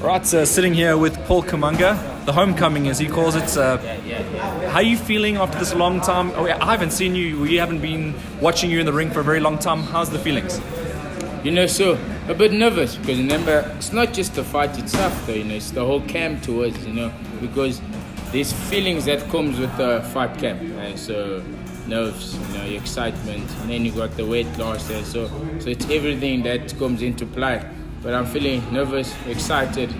Right, sitting here with Paul Kamanga, the homecoming as he calls it. How are you feeling after this long time? Oh, I haven't seen you, we haven't been watching you in the ring for a very long time. How's the feelings? So a bit nervous because remember, it's not just the fight itself though, it's the whole camp towards, because there's feelings that comes with the fight camp. So nerves, excitement, and then you got the weight loss there. So it's everything that comes into play. But I'm feeling nervous, excited.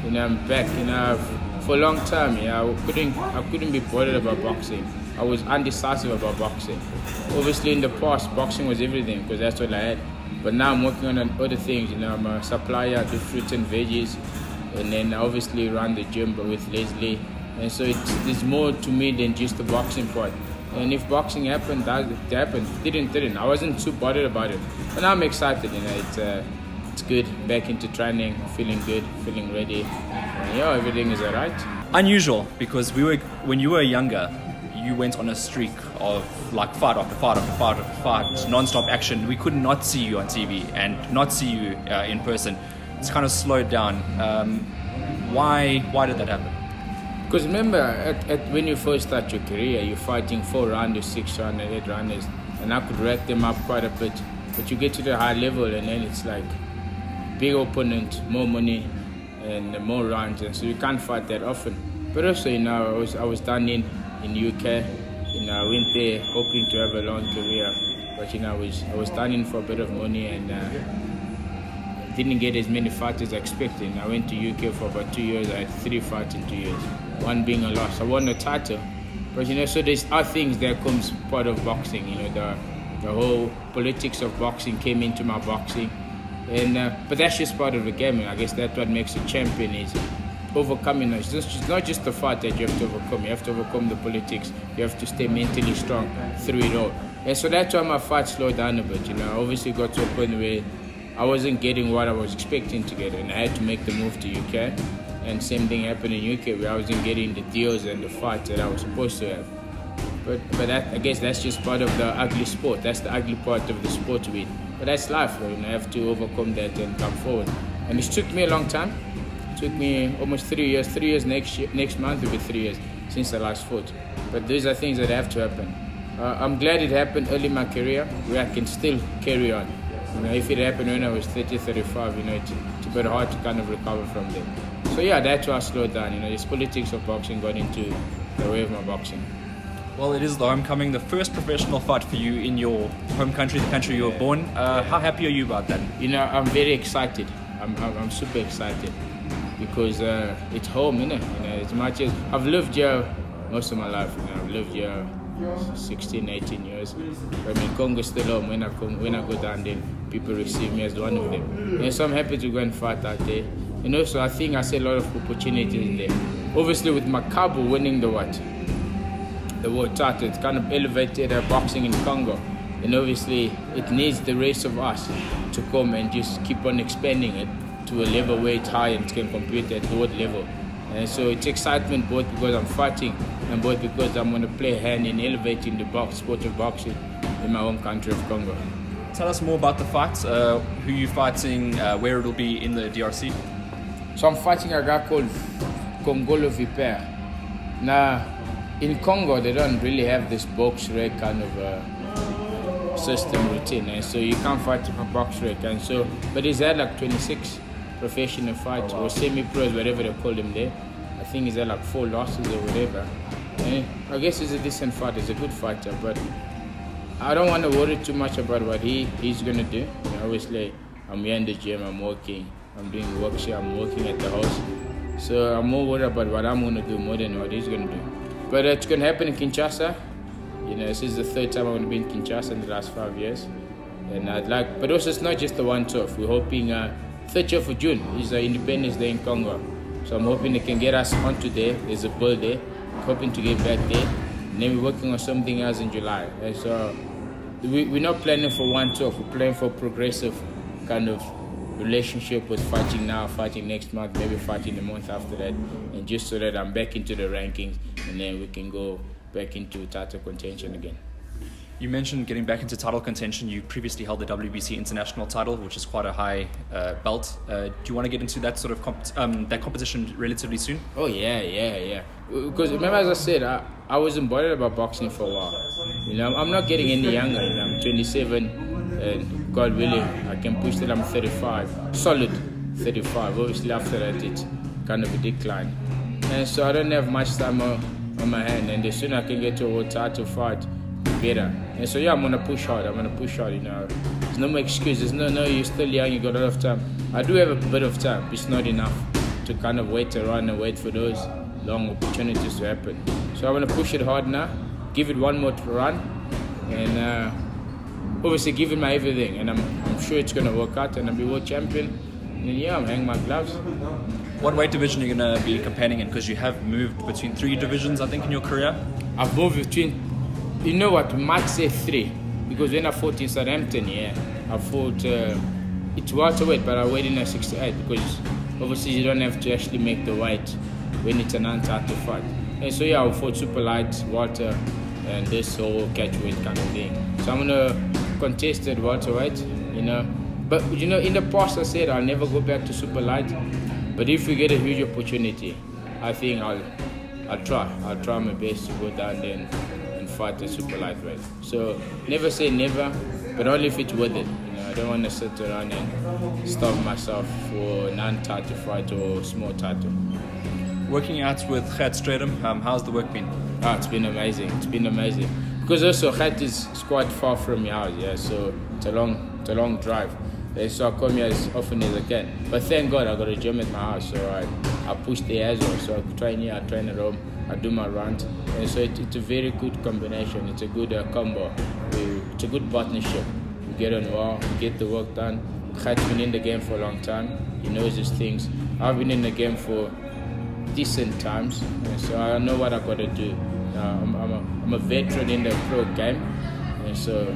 I'm back. For a long time, I couldn't be bothered about boxing. I was undecisive about boxing. Obviously, in the past, boxing was everything because that's what I had. But now I'm working on other things. I'm a supplier, I do fruits and veggies, and then I obviously run the gym, but with Leslie. And so there's more to me than just the boxing part. And if boxing happened, it happened. Didn't. I wasn't too bothered about it. But now I'm excited. It's good. Back into training, feeling good, feeling ready. And everything is alright. Unusual because when you were younger, you went on a streak of like fight after fight after fight after fight, non-stop action. We could not see you on TV and not see you in person. It's kind of slowed down. Why did that happen? Because remember, when you first start your career, you're fighting 4 rounders, 6 rounders, 8 rounders, and I could rack them up quite a bit. But you get to the high level, and then it's like big opponent, more money, and more rounds, and so you can't fight that often. But also, I was done in UK. I went there hoping to have a long career, but I was done in for a bit of money and didn't get as many fights as I expected. I went to UK for about 2 years. I had 3 fights in 2 years, one being a loss. I won the title, but so there's other things that comes part of boxing. The whole politics of boxing came into my boxing, and but that's just part of the game. I guess that's what makes a champion is overcoming. It's not just the fight that you have to overcome. You have to overcome the politics. You have to stay mentally strong through it all. And so that's why my fight slowed down a bit. I obviously got to a point where I wasn't getting what I was expecting to get, and I had to make the move to UK. And same thing happened in UK where I wasn't getting the deals and the fights that I was supposed to have. But I guess that's just part of the ugly sport. That's the ugly part of the sport to it. But that's life. I have to overcome that and come forward. And it took me a long time. It took me almost 3 years. 3 years next month will be 3 years since I last fought. But these are things that have to happen. I'm glad it happened early in my career where I can still carry on. If it happened when I was 30, 35, it's a bit hard to kind of recover from there. So that's why I slowed down. This politics of boxing got into the way of my boxing. Well, it is the homecoming, the first professional fight for you in your home country, the country you were born. How happy are you about that? I'm very excited. I'm super excited because it's home, as much as I've lived here most of my life. I've lived here 16, 18 years. Congo is still home. When I go down there, people receive me as one of them. So I'm happy to go and fight out there. So I think I see a lot of opportunities there. Obviously, with Makabo winning the world title, it's kind of elevated boxing in Congo. And obviously, it needs the rest of us to come and just keep on expanding it to a level where it's high and can compete at the world level. And so it's excitement both because I'm fighting and both because I'm going to play a hand in elevating the sport of boxing in my home country of Congo. Tell us more about the fights, who you're fighting, where it'll be in the DRC. So I'm fighting a guy called Congolo Vipere. Now, in Congo, they don't really have this box rec kind of system routine, and so you can't fight a box rec. And so, but he's had like 26 professional fights or semi-pros, whatever they call them there. I think he's had like 4 losses or whatever. And I guess he's a decent fighter, he's a good fighter, but I don't want to worry too much about what he's going to do. Obviously, I'm here in the gym, I'm working, I'm doing work here, I'm working at the house. So I'm more worried about what I'm going to do more than what he's going to do. But it's going to happen in Kinshasa. This is the 3rd time I'm going to be in Kinshasa in the last 5 years. And but also it's not just the one-off. We're hoping 30th of June is Independence Day in Congo. So I'm hoping they can get us onto there. There's a bull there. I'm hoping to get back there. And then we're working on something else in July. And so we're not planning for one-off. We're planning for a progressive kind of relationship with fighting now, fighting next month, maybe fighting the month after that, and just so that I'm back into the rankings and then we can go back into title contention again. You mentioned getting back into title contention. You previously held the WBC international title, which is quite a high belt. Do you want to get into that sort of that competition relatively soon? Oh yeah. Because remember, as I said, I wasn't bothered about boxing for a while. You know, I'm not getting any younger. You know, I'm 27, and God willing, I can push till I'm 35, solid 35. Obviously, after that, it's kind of a decline, and so I don't have much time on my hand. And the sooner I can get to a world title fight, better. And so yeah, I'm gonna push hard. You know, there's no more excuses. No, you're still young. You got a lot of time. I do have a bit of time. It's not enough to kind of wait around and wait for those long opportunities to happen. So I'm gonna push it hard now. Give it one more run, and obviously give it my everything. And I'm sure it's gonna work out, and I'll be world champion. And yeah, I'm hanging my gloves. What weight division are you gonna be campaigning in? Because you have moved between 3 divisions, I think, in your career. I've moved between. You know what, we might say 3, because when I fought in Southampton, I fought, it's welterweight, but I weighed in at 68, because obviously you don't have to actually make the weight when it's an untitled fight. And so yeah, I fought super light, welter, and this whole catchweight kind of thing. So I'm gonna contest at welterweight, you know. But you know, in the past I said I'll never go back to super light, but if we get a huge opportunity, I think I'll try my best to go down there and fight a super lightweight. So never say never, but only if it's worth it. You know, I don't want to sit around and starve myself for an untitled fight or small title. Working out with Gert Stradum, how's the work been? It's been amazing. Because also Gert is quite far from my house, yeah. So it's a long drive. So I come here as often as I can. But thank God I got a gym at my house, so I push there as well. So I train here, I train at home, I do my runs. And so it's a very good combination. It's a good combo. It's a good partnership. We get on well, we get the work done. Gert's been in the game for a long time. He knows his things. I've been in the game for decent times. And so I know what I got to do. I'm a veteran in the pro game. And so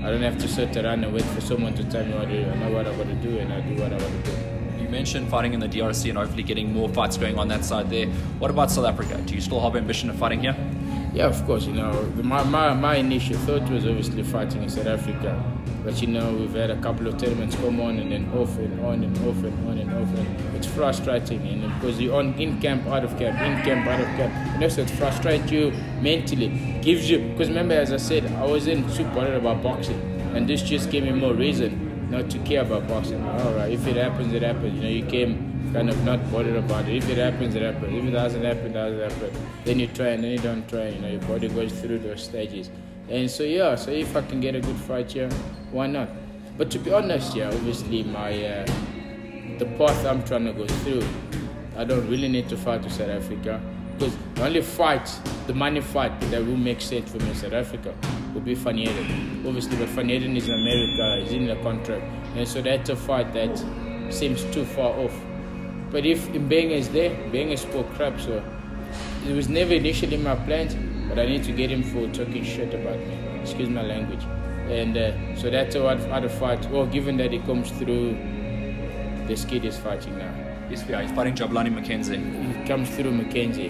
I don't have to sit around and wait for someone to tell me what to do. I know what I got to do, and I do what I want to do. You mentioned fighting in the DRC and hopefully getting more fights going on that side there. What about South Africa? Do you still have ambition of fighting here? Yeah, of course. You know, my initial thought was obviously fighting in South Africa. But you know, we've had a couple of tournaments come on and then off and on and off and on and off. And it's frustrating, and because you're in camp, out of camp, in camp, out of camp. And also it frustrates you mentally. Gives you, because remember, as I said, I wasn't too bothered about boxing. And this just gave me more reason not to care about boxing. All right, if it happens, it happens. You know, you came kind of not bothered about it. If it happens, it happens. If it doesn't happen, it doesn't happen. Then you try and then you don't try. You know, your body goes through those stages. And so yeah, so if I can get a good fight here, why not? But to be honest, yeah, obviously the path I'm trying to go through, I don't really need to fight to South Africa, because the only fight, the money fight that will make sense for me in South Africa will be Van Heerden. Obviously, but Van Heerden is in America, he's in the contract, and so that's a fight that seems too far off. But if Mbenge is there, Mbenge spoke crap, so it was never initially my plans, but I need to get him for talking shit about me. Excuse my language. And so that's what other fight. Well, given that he comes through, this kid is fighting now. Yes, yeah, he's fighting Jabulani Mackenzie. He comes through Mackenzie.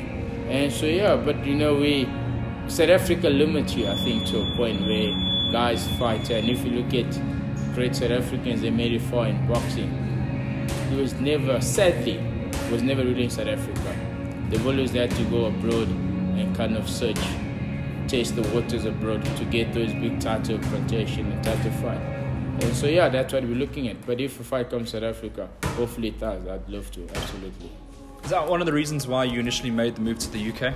And so yeah, but you know, South Africa limits you, I think, to a point where guys fight. And if you look at great South Africans, they made it far in boxing. It was never, sadly, it was never really in South Africa. They've always had to go abroad and kind of search, chase the waters abroad to get those big title contention and title fight. And so yeah, that's what we're looking at. But if a fight comes to South Africa, hopefully it does. I'd love to, absolutely. Is that one of the reasons why you initially made the move to the UK?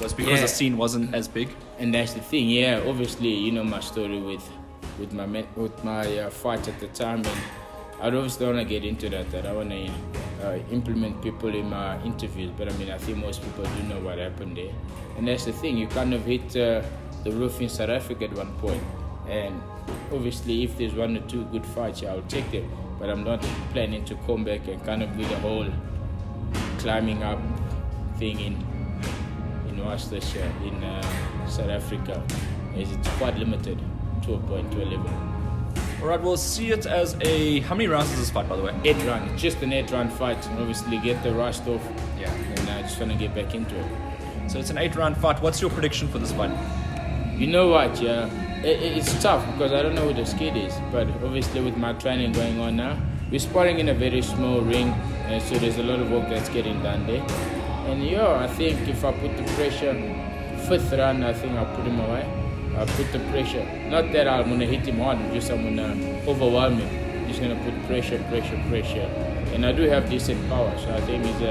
Was because the scene wasn't as big? And that's the thing, yeah. Obviously, you know my story with my fight at the time, and I obviously don't want to get into that. I don't want to implement people in my interviews, but I mean, I think most people do know what happened there. And that's the thing, you kind of hit the roof in South Africa at one point. And obviously, if there's 1 or 2 good fights, yeah, I'll take them. But I'm not planning to come back and kind of do the whole climbing up thing in Worcestershire, in South Africa, as it's quite limited to a point, to a level. Alright, we'll see it as how many rounds is this fight, by the way? 8 rounds. It's just an 8-round fight, and obviously get the rust off. Yeah. And I just want to get back into it. So it's an 8-round fight. What's your prediction for this fight? You know what, yeah? It's tough because I don't know who the kid is, but obviously with my training going on now, we're sparring in a very small ring, and so there's a lot of work that's getting done there. And I think if I put the pressure, 5th round, I think I'll put him away. I'll put the pressure. Not that I'm gonna hit him hard, just I'm gonna overwhelm him. Just gonna put pressure. And I do have decent power, so I think he's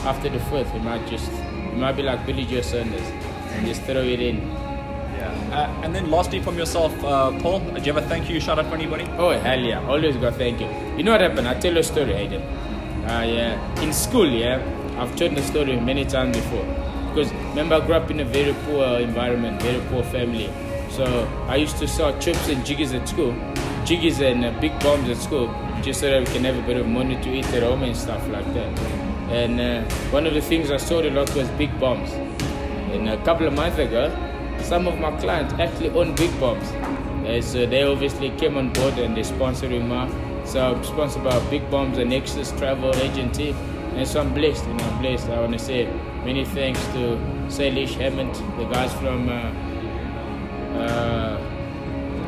after the 5th, he might be like Billy Joe Saunders and just throw it in. And then lastly from yourself, Paul, do you have a thank you shout out for anybody? Oh hell yeah, always got thank you. You know what happened? I'll tell you a story, Heerden. In school, I've told the story many times before. Because remember, I grew up in a very poor environment, very poor family. So I used to sell chips and jiggies at school, jiggies and big bombs at school, just so that we can have a bit of money to eat at home and stuff like that. And one of the things I sold a lot was big bombs. And a couple of months ago, some of my clients actually own big bombs. So they obviously came on board and they're sponsoring me. So I'm sponsored by Big Bombs and Nexus Travel Agency. And so I'm blessed, I'm blessed. I want to say many thanks to Salish, Hammond, the guys from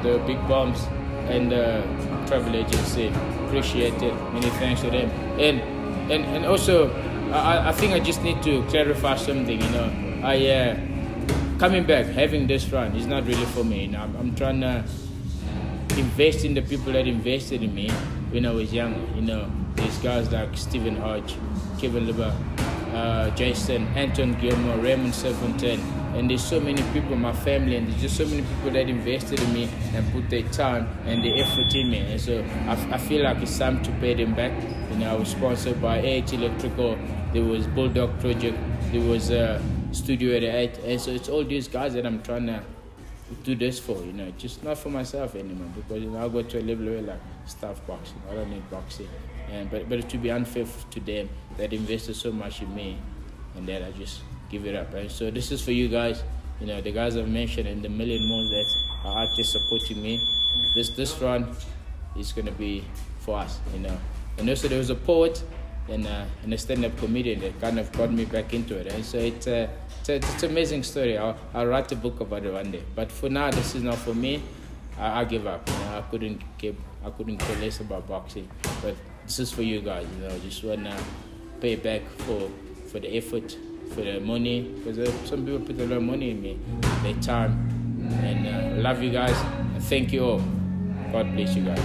the Big Bombs and the travel agency. Appreciate it. Many thanks to them. And also, I think I just need to clarify something, coming back, having this run is not really for me. I'm trying to invest in the people that invested in me when I was young. These guys like Stephen Hodge, Kevin Liber, Jason, Anton Gilmore, Raymond Serpentin, and there's so many people, my family, and there's just so many people that invested in me and put their time and their effort in me. And so I feel like it's time to pay them back. I was sponsored by AH Electrical, there was Bulldog Project, there was Studio 88, and so it's all these guys that I'm trying to do this for, just not for myself anymore, because I go to a level where like staff boxing, I don't need boxing, but it would be unfair to them that invested so much in me and that I just give it up. And so this is for you guys, the guys I've mentioned and the million more that are out there supporting me. This run is gonna be for us, And also there was a poet and a stand-up comedian that kind of got me back into it. And so it's an amazing story. I'll write a book about it one day. But for now, this is not for me. I give up. I couldn't care less about boxing. But this is for you guys. Just wanna pay back for the effort, for the money, because some people put a lot of money in me, their time. And I love you guys. And thank you all. God bless you guys.